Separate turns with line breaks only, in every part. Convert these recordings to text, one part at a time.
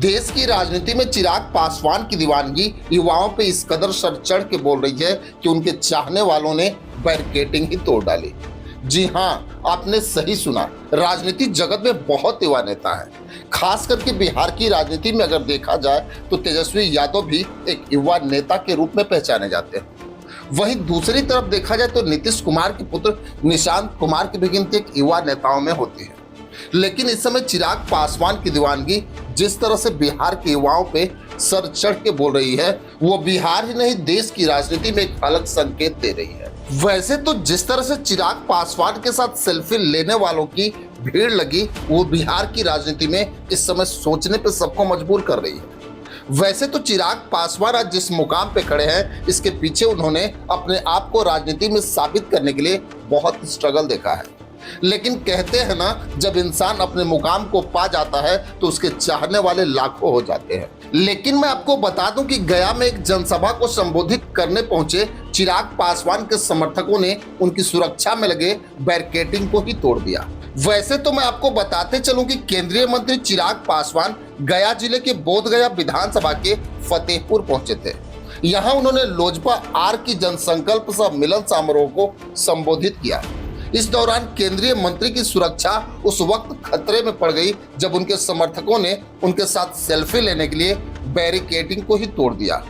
देश की राजनीति में चिराग पासवान की दीवानगी युवाओं पे इस कदर सर चढ़ के बोल रही है कि उनके चाहने वालों ने बैरिकेडिंग ही तोड़ डाली। जी हाँ, आपने सही सुना, राजनीति जगत में बहुत युवा नेता है। खास करके बिहार की राजनीति में अगर देखा जाए तो तेजस्वी यादव भी एक युवा नेता के रूप में पहचाने जाते हैं। वहीं दूसरी तरफ देखा जाए तो नीतीश कुमार के पुत्र निशांत कुमार की भी गिनती एक युवा नेताओं में होती है। लेकिन इस समय चिराग पासवान की दीवानगी जिस तरह से बिहार के युवाओं पे सर चढ़ के बोल रही है, वो बिहार ही नहीं देश की राजनीति में एक अलग संकेत दे रही है। वैसे तो जिस तरह से चिराग पासवान के साथ सेल्फी लेने वालों की भीड़ लगी, वो बिहार की राजनीति में इस समय सोचने पे सबको मजबूर कर रही है। वैसे तो चिराग पासवान आज जिस मुकाम पे खड़े हैं, इसके पीछे उन्होंने अपने आप को राजनीति में साबित करने के लिए बहुत स्ट्रगल देखा है। लेकिन कहते हैं ना, जब इंसान अपने मुकाम को पा जाता है तो उसके चाहने वाले लाखों हो जाते हैं। लेकिन मैं आपको बता दूं कि गया में एक जनसभा को संबोधित करने पहुंचे चिराग पासवान के समर्थकों ने उनकी सुरक्षा में लगे बैरिकेडिंग को ही तोड़ दिया। वैसे तो मैं आपको बताते चलूं कि केंद्रीय मंत्री चिराग पासवान गया जिले के बोधगया विधानसभा के फतेहपुर पहुंचे थे। यहाँ उन्होंने लोजपा आर की जनसंकल्प सम्मेलन समारोह को संबोधित किया। इस दौरान केंद्रीय मंत्री की सुरक्षा उस वक्त खतरे में पड़ गई जब उनके समर्थकों ने उनके साथ सेल्फी लेने के लिए बैरिकेडिंग को ही तोड़ दिया।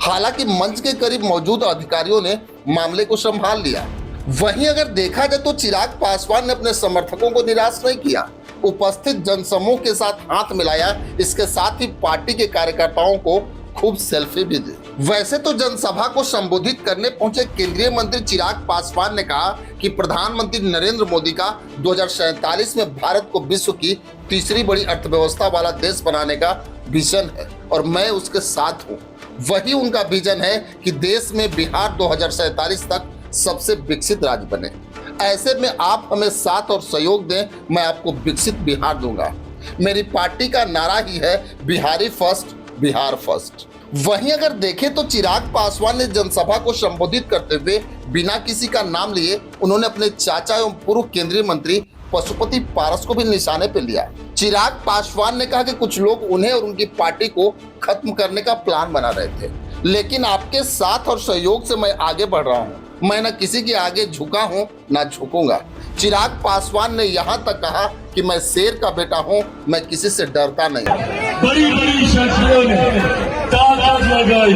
हालांकि मंच के करीब मौजूद अधिकारियों ने मामले को संभाल लिया। वहीं अगर देखा जाए तो चिराग पासवान ने अपने समर्थकों को निराश नहीं किया, उपस्थित जनसमूह के साथ हाथ मिलाया। इसके साथ ही पार्टी के कार्यकर्ताओं को खूब सेल्फी भी दी। वैसे तो जनसभा को संबोधित करने पहुंचे केंद्रीय मंत्री चिराग पासवान ने कहा कि प्रधानमंत्री नरेंद्र मोदी का 2047 में भारत को विश्व की तीसरी बड़ी अर्थव्यवस्था वाला देश बनाने का विजन है और मैं उसके साथ हूं। वही उनका विजन है कि देश में बिहार 2047 तक सबसे विकसित राज्य बने। ऐसे में आप हमें साथ और सहयोग दें, मैं आपको विकसित बिहार दूंगा। मेरी पार्टी का नारा ही है बिहारी फर्स्ट, बिहार फर्स्ट। वहीं अगर देखें तो चिराग पासवान ने जनसभा को संबोधित करते हुए बिना किसी का नाम लिए उन्होंने अपने चाचा एवं पूर्व केंद्रीय मंत्री पशुपति पारस को भी निशाने पर लिया। चिराग पासवान ने कहा कि कुछ लोग उन्हें और उनकी पार्टी को खत्म करने का प्लान बना रहे थे, लेकिन आपके साथ और सहयोग से मैं आगे बढ़ रहा हूँ। मैं न किसी के आगे झुका हूँ न झुकूंगा। चिराग पासवान ने यहाँ तक कहा कि मैं शेर का बेटा हूँ, मैं किसी से डरता नहीं।
बड़ी बड़ी शक्तियों ने ताकत लगाई,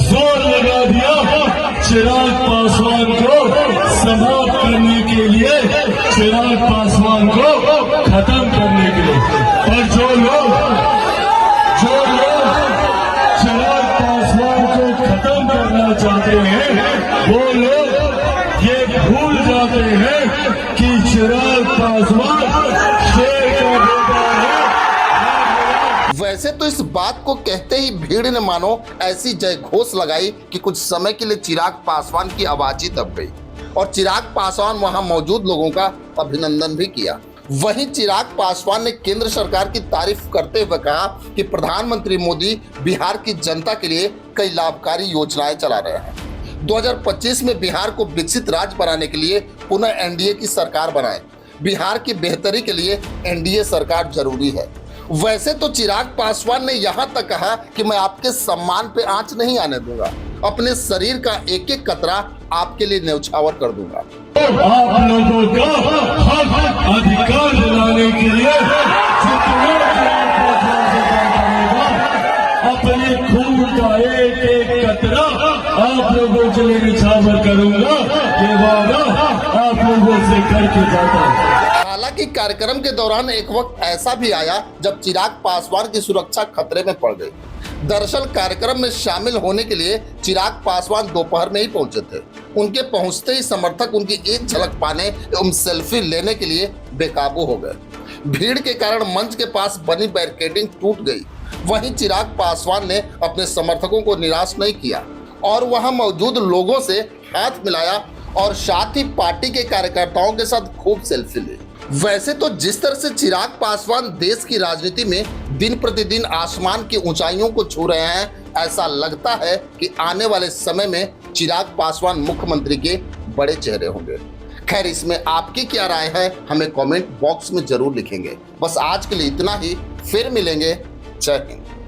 जोर लगा दिया चिराग पासवान को समाप्त करने के लिए, चिराग पासवान को खत्म करने के लिए। और जो लोग चिराग पासवान को खत्म करना चाहते हैं, वो लोग ये भूल जाते हैं कि चिराग पासवान शेर का बेटा है।
वैसे तो इस बात को कहते ही भीड़ ने मानो ऐसी जय घोष लगाई कि कुछ समय के लिए चिराग पासवान की आवाज ही दब गई और चिराग पासवान वहां मौजूद लोगों का अभिनंदन भी किया। वहीं चिराग पासवान ने केंद्र सरकार की तारीफ करते हुए कहा कि प्रधानमंत्री मोदी बिहार की जनता के लिए कई लाभकारी योजनाएं चला रहे हैं। 2025 में बिहार को विकसित राज्य बनाने के लिए पुनः एनडीए की सरकार बनाएं। बिहार की बेहतरी के लिए एनडीए सरकार जरूरी है। वैसे तो चिराग पासवान ने यहाँ तक कहा कि मैं आपके सम्मान पे आंच नहीं आने दूंगा, अपने शरीर का एक एक कतरा आपके लिए न्यौछावर कर दूंगा।
आप लोगों का हक अधिकार दिलाने के लिए अपने खून का एक एक कतरा आप लोगों के लिए न्यौछावर करूंगा। ये वादा आप लोगों से करके जाता हूं।
हालांकि कार्यक्रम के दौरान एक वक्त ऐसा भी आया जब चिराग पासवान की सुरक्षा खतरे में पड़ गई। दरअसल कार्यक्रम में शामिल होने के लिए चिराग पासवान दोपहर में ही पहुंचे थे। उनके पहुंचते ही समर्थक उनकी एक झलक पाने एवं सेल्फी लेने के लिए बेकाबू हो गए। भीड़ के कारण मंच के पास बनी बैरिकेडिंग टूट गई। वहीं चिराग पासवान ने अपने समर्थकों को निराश नहीं किया और वहां मौजूद लोगों से हाथ मिलाया और साथ ही पार्टी के कार्यकर्ताओं के साथ खूब सेल्फी ली। वैसे तो जिस तरह से चिराग पासवान देश की राजनीति में दिन प्रतिदिन आसमान की ऊंचाइयों को छू रहे हैं, ऐसा लगता है कि आने वाले समय में चिराग पासवान मुख्यमंत्री के बड़े चेहरे होंगे। खैर, इसमें आपकी क्या राय है हमें कमेंट बॉक्स में जरूर लिखेंगे। बस आज के लिए इतना ही, फिर मिलेंगे। जय हिंद।